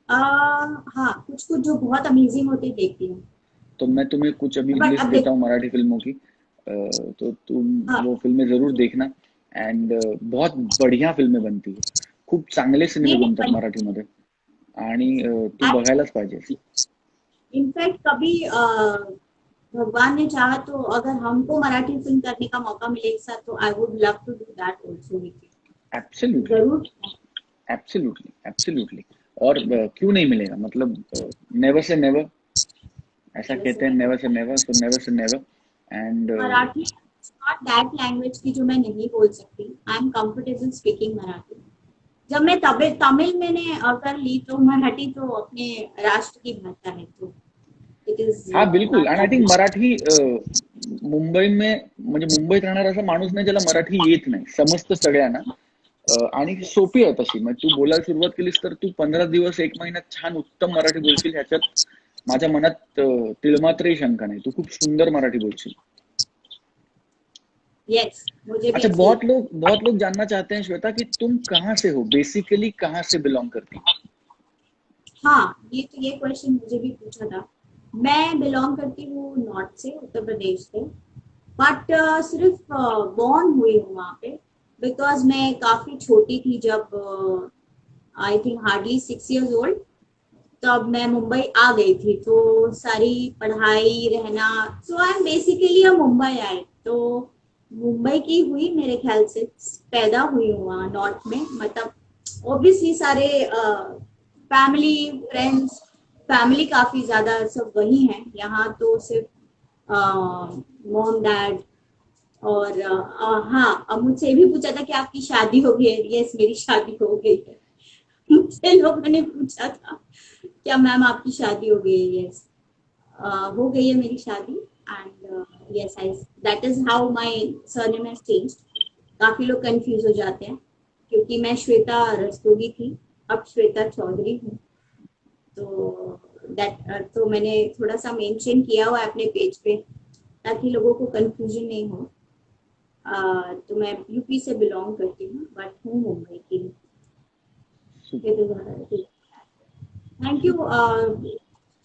हाँ, कुछ कुछ जो बहुत अमेजिंग होती देखती हूँ। तो मैं तुम्हें कुछ अभी बट लिस्ट अब देता देख, हूँ मराठी फिल्मों की, तो तुम हाँ, वो फिल्में जरूर देखना। एंड बहुत बढ़िया फिल्में बनती है, खूप चांगले सिनेमे नहीं बनतात नहीं, मराठीमध्ये, आणि तू बघायलाच पाहिजेस। इनफैक्ट कभी भगवान ने चाहा तो अगर हमको मराठी फिल्म करने का मौका मिले एक साथ, तो I would love to do that also with you. Absolutely, जरूर। Absolutely, absolutely. और क्यों नहीं मिलेगा, मतलब नेवर से नेवर, ऐसा कहते हैं, never say never, so never say never. And Marathi not that language की जो मैं नहीं बोल सकती। I am comfortable speaking Marathi. जब मैं तमिल तमिल मैंने कर ली, तो मराठी तो अपने राष्ट्र की भाषा है, तो इट इज हा बिलकुल। नॉट आणि आय दैट। थिंक मराठी मुंबई में, म्हणजे मुंबईत राहणारा असा माणूस नाही ज्याला मराठी येत नाही, समजतं सगळ्यांना। आणि सोपी आहे तशी, मग तू बोलायला सुरुवात केलीस तर तू 15 दिवस 1 महिन्यात छान उत्तम मराठी बोलशील, ह्याच्यात माझ्या मनात तिळमात्रही शंका नाही। तू खूप सुंदर मराठी बोलशील। यस, मुझे भी अच्छा, ऐसे ही। बहुत लोग जानना चाहते हैं श्वेता कि तुम कहाँ से हो, बेसिकली कहाँ से बिलोंग करती हो? हाँ, ये क्वेश्चन मुझे भी पूछा था। मैं बिलोंग करती हूँ नॉर्थ से, उत्तर प्रदेश से। बट सिर्फ बॉर्न हुई हूँ वहाँ पे, बिकॉज मैं काफी छोटी थी जब I think hardly 6 years old, तब मैं मुंबई आ गई थी। तो सारी पढ़ाई, रहना, so I am basically a Mumbai आई। तो मुंबई की हुई मेरे ख्याल से, पैदा हुई हूँ वहाँ नॉर्थ में। मतलब ऑब्वियसली सारे फैमिली, फ्रेंड्स, फैमिली काफी ज्यादा सब वही हैं। यहाँ तो सिर्फ मॉम डैड। और हाँ, अब मुझसे ये भी पूछा था कि आपकी शादी हो गई है? यस, मेरी शादी हो गई है। मुझसे लोगों ने पूछा था क्या मैम आपकी शादी हो गई है? यस, हो गई है मेरी शादी। And yes, I, that is how my surname has changed. काफी लोग कंफ्यूज हो जाते हैं, क्योंकि मैं श्वेता रस्तोगी थी, अब श्वेता चौधरी हूँ। तो दैट तो मैंने थोड़ा सा मेंशन किया हुआ है अपने पेज पे, ताकि लोगों को कंफ्यूजन नहीं हो। तो मैं यूपी से बिलोंग करती हूँ, बट हूँ मुंबई की। थैंक यू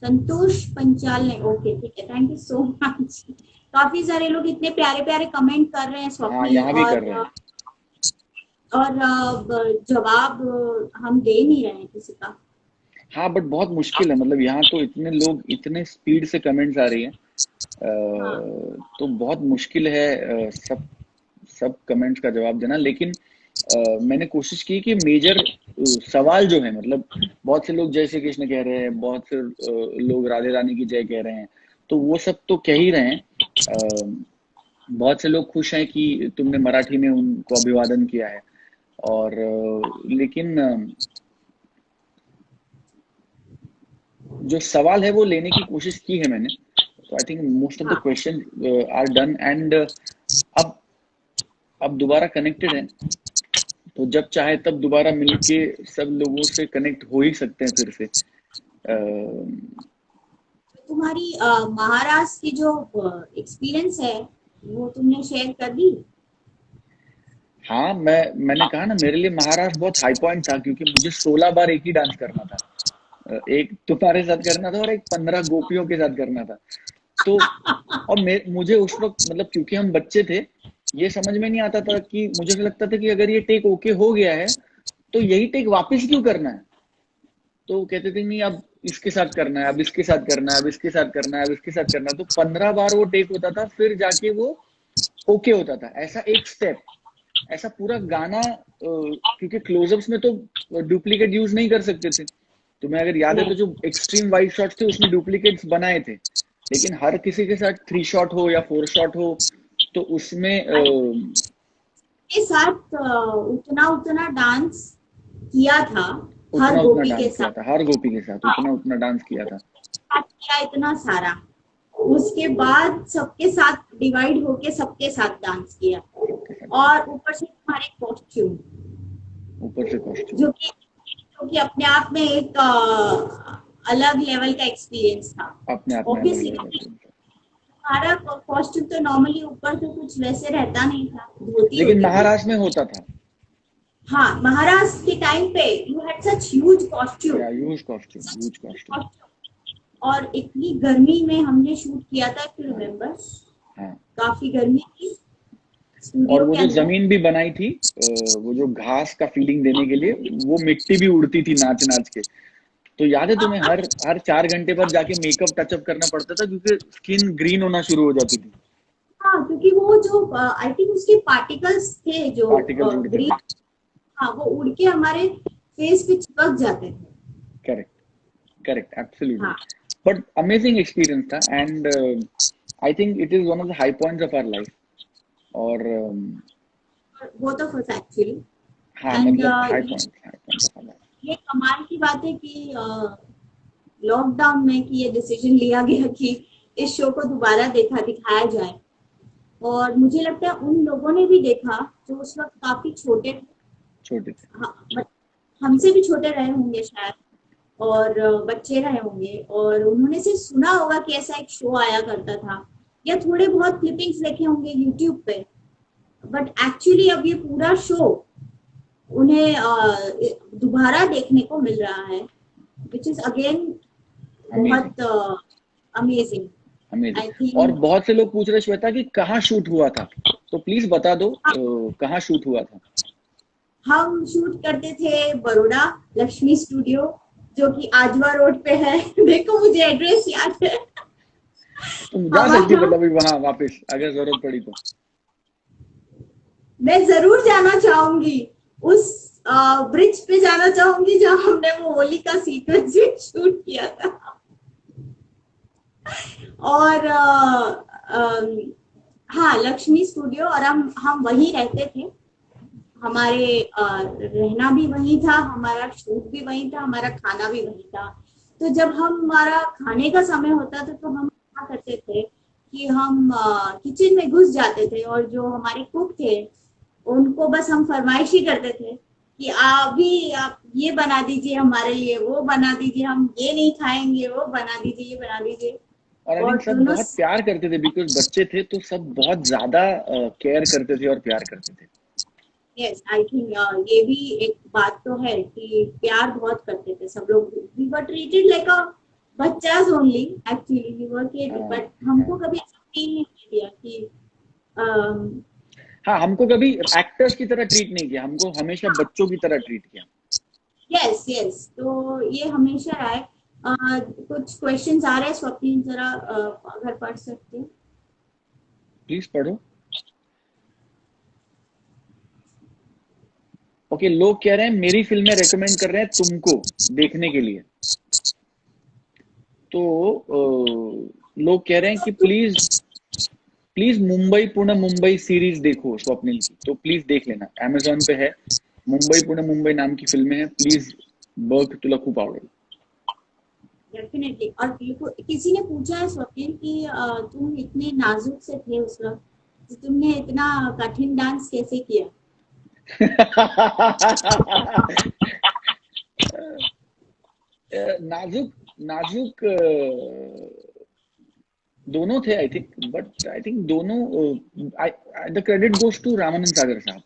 संतोष पंचाल ने। ओके, ठीक है, थैंक यू सो मच। काफी सारे लोग इतने प्यारे प्यारे कमेंट कर रहे हैं हाँ, स्वप्नी। यहाँ भी कर रहे हैं। और जवाब हम दे नहीं रहे हैं किसी का। हाँ, बट बहुत मुश्किल है, मतलब यहाँ तो इतने लोग, इतने स्पीड से कमेंट्स आ रही हैं, हाँ, तो बहुत मुश्किल है सब सब कमेंट्स का जवाब देना। लेकिन मैंने कोशिश की कि मेजर सवाल जो है, मतलब बहुत से लोग जय श्री कृष्ण कह रहे हैं, बहुत से लोग राधे रानी की जय कह रहे हैं, तो वो सब तो कह ही रहे हैं। बहुत से लोग खुश हैं कि तुमने मराठी में उनको अभिवादन किया है, और लेकिन जो सवाल है वो लेने की कोशिश की है मैंने। तो I think most of the हाँ, क्वेश्चन आर डन, एंड अब दोबारा कनेक्टेड है, तो जब चाहे तब दोबारा मिलके सब लोगों से कनेक्ट हो ही सकते हैं फिर से। तुम्हारी महाराष्ट्र की जो एक्सपीरियंस है वो तुमने शेयर कर दी? हाँ, मैंने कहा ना, मेरे लिए महाराष्ट्र बहुत हाई पॉइंट था, क्योंकि मुझे 16 बार एक ही डांस करना था। एक तुम्हारे साथ करना था और एक 15 गोपियों के साथ करना था। तो और मुझे उस वक्त, मतलब क्योंकि हम बच्चे थे, ये समझ में नहीं आता था कि, मुझे ऐसा लगता था कि अगर ये टेक ओके हो गया है तो यही टेक वापस क्यों करना है। तो वो कहते थे नहीं, अब इसके साथ करना है, अब इसके साथ करना है, अब इसके साथ करना है, अब इसके साथ करना है। तो 15 बार वो टेक होता था, फिर जाके वो ओके होता था। ऐसा एक स्टेप, ऐसा पूरा गाना, क्योंकि क्लोजअप्स में तो डुप्लीकेट यूज नहीं कर सकते थे। तुम्हें अगर याद है तो नहीं, जो एक्सट्रीम वाइड शॉट्स थे उसमें डुप्लीकेट्स बनाए थे, लेकिन हर किसी के साथ 3 शॉट हो या 4 शॉट हो, तो उसमें के साथ उतना उतना डांस किया था हर उतना उतना गोपी के डांस किया साथ। था, हर गोपी के साथ हाँ, उतना उतना डांस किया था। साथ किया इतना सारा, उसके बाद सबके साथ डिवाइड होके सबके साथ डांस किया, सबके साथ डांस और किया, ऊपर से हमारे कॉस्ट्यूम ऊपर से कॉस्ट्यूम। जो कि अपने आप में एक अलग लेवल का एक्सपीरियंस था। अपने आप में अलग ऑब्वियसली लेवल का चीज था। हमारा कॉस्ट्यूम तो नॉर्मली ऊपर से कुछ वैसे रहता नहीं था, धोती लेकिन होती थी। महाराष्ट्र में होता था। हाँ, महाराष्ट्र के टाइम पे you had such huge costume, या यूज कॉस्ट्यूम, यूज कॉस्ट्यूम। और इतनी गर्मी में हमने शूट किया था, इफ यू रिमेम्बर। हाँ, काफी गर्मी थी और स्टूडियो वो के जो अंदर। जमीन भी बनाई थी, वो जो घास का फीलिंग देने के लिए, वो मिट्टी भी उड़ती थी नाच नाच के। तो याद है तुम्हें, हर हर 4 घंटे पर जाके मेकअप टचअप करना पड़ता था, क्योंकि स्किन ग्रीन होना शुरू हो जाती थी, हाँ, क्योंकि वो जो आई थिंक उसके पार्टिकल्स थे जो पार्टिकल्स उड़ते ग्रीन, थे। हाँ, वो उड़ के हमारे फेस पे चिपक जाते थे। Correct, correct, absolutely. हाँ, बट अमेजिंग एक्सपीरियंस था, and I think it is one of the high points of our life. और बोथ ऑफ अस एक्चुअली। हाँ, एंड मतलब high point of our life. ये कमाल की बात है कि लॉकडाउन में कि ये डिसीजन लिया गया कि इस शो को दोबारा दिखाया जाए, और मुझे लगता है उन लोगों ने भी देखा जो उस वक्त काफी छोटे थे। छोटे थे। हाँ, हमसे भी छोटे रहे होंगे शायद, और बच्चे रहे होंगे, और उन्होंने सिर्फ सुना होगा कि ऐसा एक शो आया करता था, या थोड़े बहुत क्लिपिंग्स देखे होंगे यूट्यूब पे। बट एक्चुअली अब ये पूरा शो उन्हें दोबारा देखने को मिल रहा है, विच इज अगेन अमेजिंग, बहुत अमेजिंग। आई अमेजिंग। और थिंक बहुत से लोग पूछ रहे श्वेता कि कहाँ शूट हुआ था, तो प्लीज बता दो कहाँ शूट हुआ था। हम शूट करते थे बड़ोड़ा लक्ष्मी स्टूडियो, जो कि आजवा रोड पे है। देखो, मुझे एड्रेस याद है। तुम जा सकती हमारा, मतलब वहां वापस अगर जरूरत पड़ी तो। मैं जरूर जाना चाहूंगी उस ब्रिज पे, जाना चाहूंगी जहाँ हमने वो होली का सीक्वेंस भी शूट किया था। और हाँ, लक्ष्मी स्टूडियो, और हम वहीं रहते थे। हमारे रहना भी वहीं था, हमारा शूट भी वहीं था, हमारा खाना भी वहीं था। तो जब हमारा खाने का समय होता था तो हम क्या करते थे कि हम किचन में घुस जाते थे, और जो हमारे कुक थे उनको बस हम फरमाइश ही करते थे कि अभी आप ये बना दीजिए हमारे लिए, वो बना दीजिए, हम ये नहीं खाएंगे, वो बना दीजिए, ये बना दीजिए। और आई और थिंक सब दोनों, बहुत प्यार करते थे, बिकॉज बच्चे थे तो सब बहुत ज्यादा केयर करते थे और प्यार करते थे। यस, आई थिंक ये भी एक बात तो है कि प्यार बहुत करते थे सब लोग। We were treated like a बच्चास only, actually we were kid, हाँ, बट हमको हाँ। कभी ऐसा फील नहीं किया कि हाँ, हमको कभी एक्टर्स की तरह ट्रीट नहीं किया, हमको हमेशा बच्चों की तरह ट्रीट किया। Yes yes. तो ये हमेशा रहा है। कुछ क्वेश्चंस आ रहे हैं, स्वप्निल जरा अगर पढ़ सकते हैं। प्लीज पढ़ो। ओके, लोग कह रहे हैं मेरी फिल्में रेकमेंड कर रहे हैं तुमको देखने के लिए। तो लोग कह रहे हैं कि please please Mumbai Pune Mumbai series देखो स्वप्निल की, तो प्लीज देख लेना, अमेजॉन पे है, मुंबई पुणे मुंबई नाम की फिल्में हैं, प्लीज बघ, तुला खूप आवडेल। डेफिनेटली। और किसी ने पूछा है स्वप्निल कि तुम इतने नाजुक से थे उस वक्त, तो तुमने इतना कठिन डांस कैसे किया? नाजुक नाजुक दोनों थे I think, but I think दोनों the credit goes to Ramanand Sagar साहब,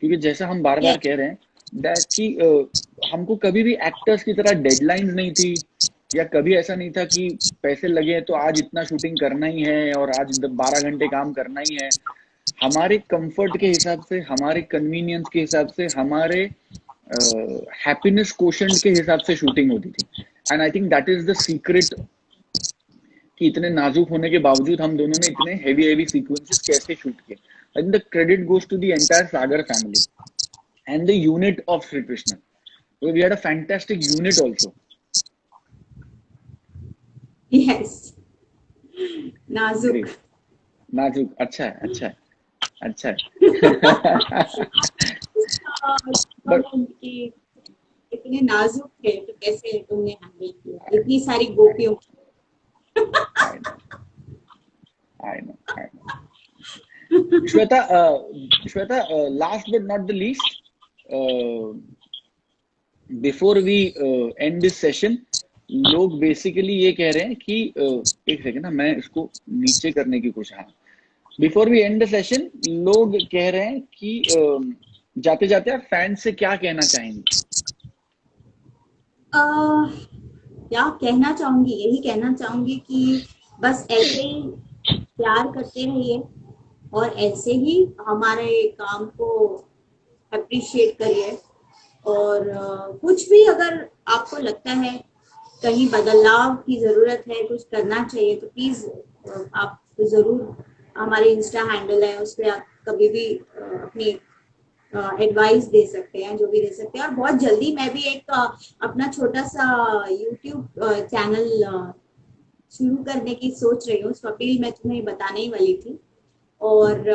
क्योंकि जैसा हम बार बार यस। कह रहे हैं दैट कि हमको कभी भी एक्टर्स की तरह डेडलाइंस नहीं थी, या कभी ऐसा नहीं था कि पैसे लगे तो आज इतना शूटिंग करना ही है और आज 12 घंटे काम करना ही है। हमारे कंफर्ट के हिसाब से, हमारे कन्वीनियंस के हिसाब से, हमारे हैप्पीनेस कोशेंट के हिसाब से शूटिंग होती थी। And I think that is the secret कि इतने नाजुक होने के बावजूद हम दोनों ने इतने हेवी हेवी सीक्वेंसेस कैसे शूट किए। I think the credit goes to the entire Sagar family and the unit of Sri Krishna. So we had a fantastic unit also. Yes. नाजुक। Great. नाजुक, अच्छा है, अच्छा है, अच्छा है। But कि इतने नाजुक थे तो कैसे तुमने हैंडल किया इतनी सारी गोपियों? I know, I know, I know. Shweta, last but not the least, before we end this session, लोग बेसिकली ये कह रहे हैं कि एक सेकंड ना, मैं इसको नीचे करने की कोशिश, हाँ, before we end the session लोग कह रहे हैं कि जाते जाते आप फैंस से क्या कहना चाहेंगे? क्या कहना चाहूंगी, यही कहना चाहूंगी कि बस ऐसे ही प्यार करते रहिए और ऐसे ही हमारे काम को अप्रिशिएट करिए। और कुछ भी अगर आपको लगता है कहीं बदलाव की जरूरत है, कुछ करना चाहिए, तो प्लीज आप जरूर, हमारे इंस्टा हैंडल है उस पर आप कभी भी अपनी एडवाइस दे सकते हैं, जो भी दे सकते हैं। और बहुत जल्दी मैं भी एक अपना छोटा सा यूट्यूब चैनल शुरू करने की सोच रही हूँ। स्वप्निल, मैं तुम्हें बताने ही वाली थी। और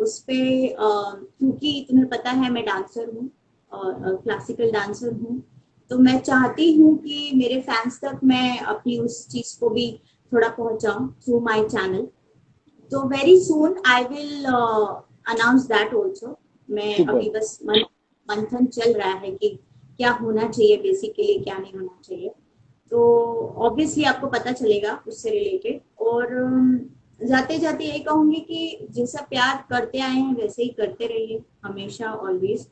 उस पे क्योंकि तुम्हें पता है मैं डांसर हूँ, क्लासिकल डांसर हूँ, तो मैं चाहती हूँ कि मेरे फैंस तक मैं अपनी उस चीज को भी थोड़ा पहुंचाऊं थ्रू माय चैनल। तो very soon I will announce that also. मैं सुपर। अभी बस मंथन चल रहा है कि क्या होना चाहिए बेसिकली, क्या नहीं होना चाहिए। तो ऑब्वियसली आपको पता चलेगा उससे रिलेटेड। और जाते जाते यही कहूंगी कि जैसा प्यार करते आए हैं वैसे ही करते रहिए हमेशा, always.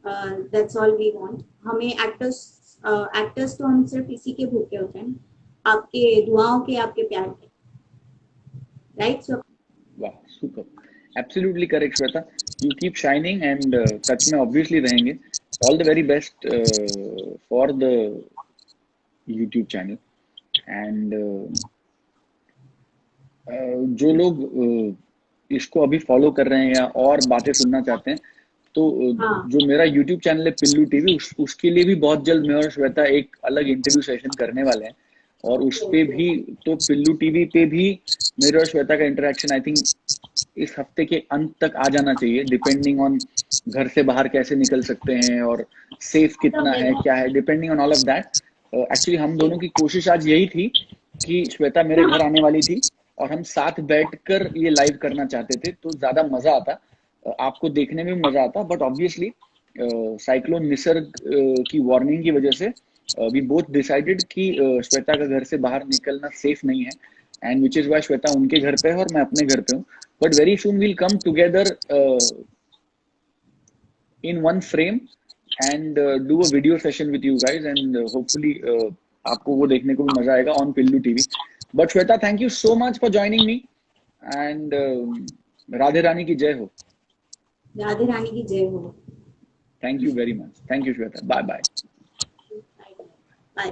That's all we want. हमें एक्टर्स तो हम सिर्फ इसी के भूखे होते हैं, आपके दुआओं के, आपके प्यार के, राइट? सो वाह, super, absolutely correct Shweta, you keep shining and touch में ऑब्वियसली रहेंगे। All the very best for the YouTube channel. And जो लोग इसको अभी फॉलो कर रहे हैं या और बातें सुनना चाहते हैं, तो हाँ, जो मेरा यूट्यूब चैनल है पिल्लू टीवी, उसके लिए भी बहुत जल्द मैं और श्वेता एक अलग इंटरव्यू सेशन करने वाले हैं। और उस पे भी, तो पिल्लू टीवी पे भी मेरे और श्वेता का इंटरेक्शन आई थिंक इस हफ्ते के अंत तक आ जाना चाहिए, डिपेंडिंग ऑन घर से बाहर कैसे निकल सकते हैं और सेफ द कितना है, वेदर। क्या है, depending on all of that. Actually हम दोनों की कोशिश आज यही थी कि श्वेता मेरे घर आने वाली थी और हम साथ बैठकर ये लाइव करना चाहते थे, तो ज्यादा मजा आता, आपको देखने में भी मजा आता। बट ऑब्वियसली साइक्लोन निसर्ग की वार्निंग की वजह से वी बोथ डिसाइडेड कि श्वेता का घर से बाहर निकलना सेफ नहीं है, and which is why Shweta उनके घर पे है और मैं अपने घर पे हूँ। But very soon we'll come together in one frame and do a video session with you guys, and hopefully आपको वो देखने को भी मजा आएगा on Pillu TV. But Shweta, thank you so much for joining me and Radhe Rani की जय हो। राधे रानी की जय हो। Thank you very much, thank you Shweta, bye bye. Bye.